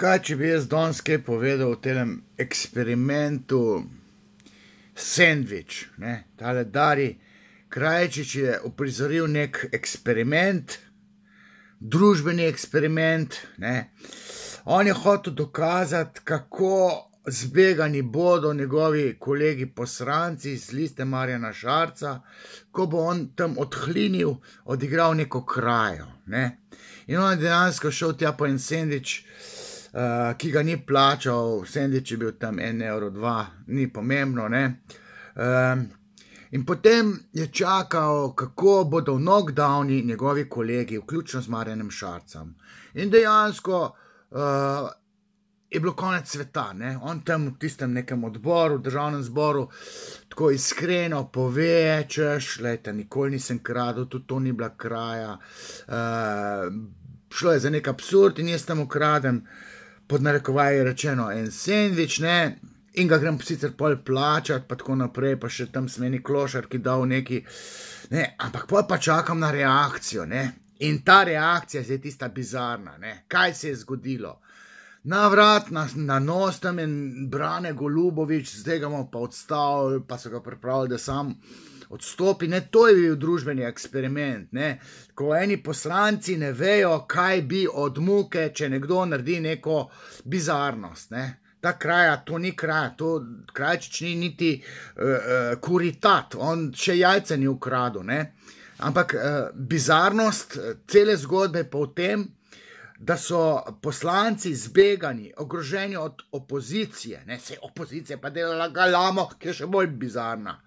Kaj, če bi jaz danes kaj povedal o tem eksperimentu sendvič, ne? Tale Dari Krajčič je uprizoril nek eksperiment, družbeni eksperiment, ne? On je hotel dokazati, kako zbegani bodo njegovi kolegi poslanci z liste Marjana Šarca, ko bo on tam odhlinil, odigral neko krajo, ne? In on je dejansko šel tja po en sendvič, ki ga ni plačal, sendvič je bil tam 1,2 evra, ni pomembno, ne. In potem je čakal, kako bodo v knockdowni njegovi kolegi, vključno z Marjanem Šarcem. In dejansko je bilo konec sveta, ne. On tam v tistem nekem odboru, v državnem zboru, tako iskreno pove, češ, glejte, nikoli nisem kradel, tudi to ni bila kraja, šlo je za nek absurd in jaz tam ukradem, pod narekovaji rečeno, en sendvič, ne, in ga grem sicer pol plačati, pa tako naprej, pa še tam smeni klošar, ki dal neki, ne, ampak pol pa čakam na reakcijo, ne, in ta reakcija je tista bizarna, ne, kaj se je zgodilo. Na vrat, na nos tam je Brane Golubović, zdaj ga bomo pa odstavili, pa so ga pripravili, da sam odstopi, ne, to je bil družbeni eksperiment, ne, ko eni poslanci ne vejo, kaj bi od muke, če nekdo naredi neko bizarnost, ne. Ta kraja, to ni kraja, to Krajčič ni niti kuritat, on še jajce ni ukradel, ne, ampak bizarnost cele zgodbe pa v tem, da so poslanci zbegani, ogroženi od opozicije, ne, saj opozicija pa delala galamo, ki je še bolj bizarna.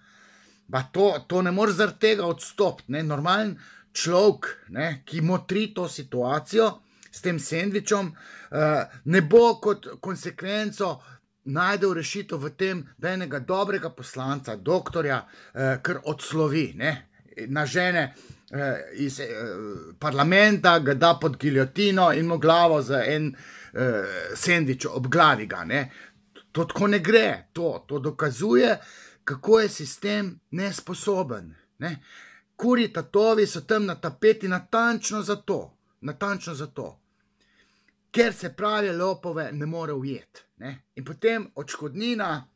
Pa to ne moreš zaradi tega odstopiti, ne, normalen človek, ne, ki motri to situacijo s tem sendvičom, ne bo kot konsekvenco najdel rešitev v tem, da enega dobrega poslanca, doktorja, kar odslovi, ne, nažene iz parlamenta, ga da pod giljotino in mu glavo za en sendvič obglavi ga, ne. To tako ne gre, to dokazuje, kako je sistem nesposoben, ne. Kurji tatovi so tam na tapeti natančno zato, ker se prave lopove ne more ujeti, ne. In potem odškodnina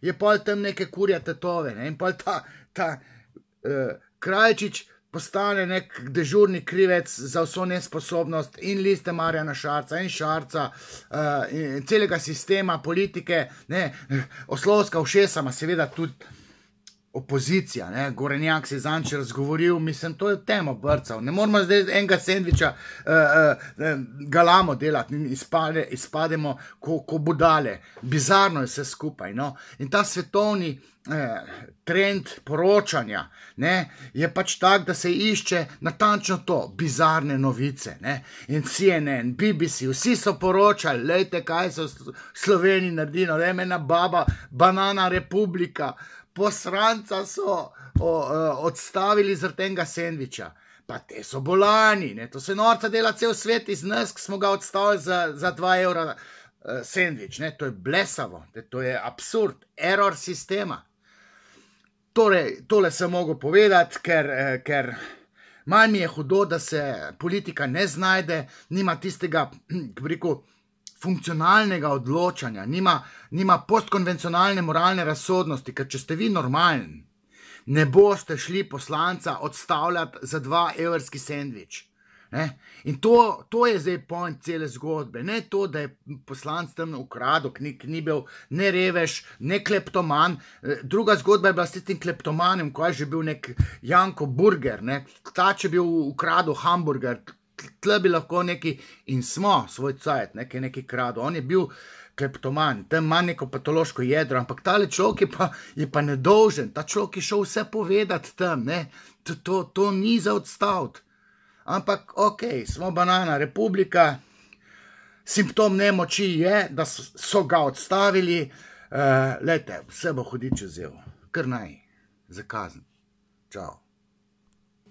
je pol tam neke kurje tatove, ne, in pol ta Krajčič postane nek dežurni krivec za vso nesposobnost in liste Marjana Šarca in Šarca in celega sistema politike, ne, oslovska ušesa, ma seveda tudi opozicija, ne, Gorenjak se je zadnjič razgovoril, mislim, to je temo brcal, ne moramo zdaj enega sendviča galamo delati in izpademo ko budale, bizarno je vse skupaj, no, in ta svetovni trend poročanja, ne, je pač tak, da se išče natančno to, bizarne novice, ne, in CNN, BBC, vsi so poročali, lejte, kaj so v Sloveniji naredili, le ena baba, Banana Republika, posranca so odstavili zaradi enega sendviča, pa te so bolani, ne, to se norca dela cel svet iz nas, ki smo ga odstavili za 2 evra sendvič, ne, to je blesavo, to je absurd, error sistema. Torej, tole sem mogel povedati, ker manj mi je hudo, da se politika ne znajde, nima tistega, kako bi rekel, funkcionalnega odločanja, nima postkonvencionalne moralne razsodnosti, ker če ste vi normalni, ne boste šli poslanca odstavljati za 2 evrski sendvič, ne, in to je zdaj point cele zgodbe, ne to, da je poslanc tam ukradel, ni bil ne revež, ne kleptoman, druga zgodba je bila s tem kleptomanem, ko je že bil nek Janko Burger, ne, ta če bil ukradel hamburger, tle bi lahko neki, in smo svoj cajt, neki kradu, on je bil kleptoman, tam ima neko patološko jedro, ampak tale človek je pa nedolžen, ta človek je šel vse povedati tam, ne, to ni za odstaviti, ampak okej, smo Banana Republika, simptom nemoči je, da so ga odstavili, lejte, vse bo hudič vzel, kar naj, za kazen, čau.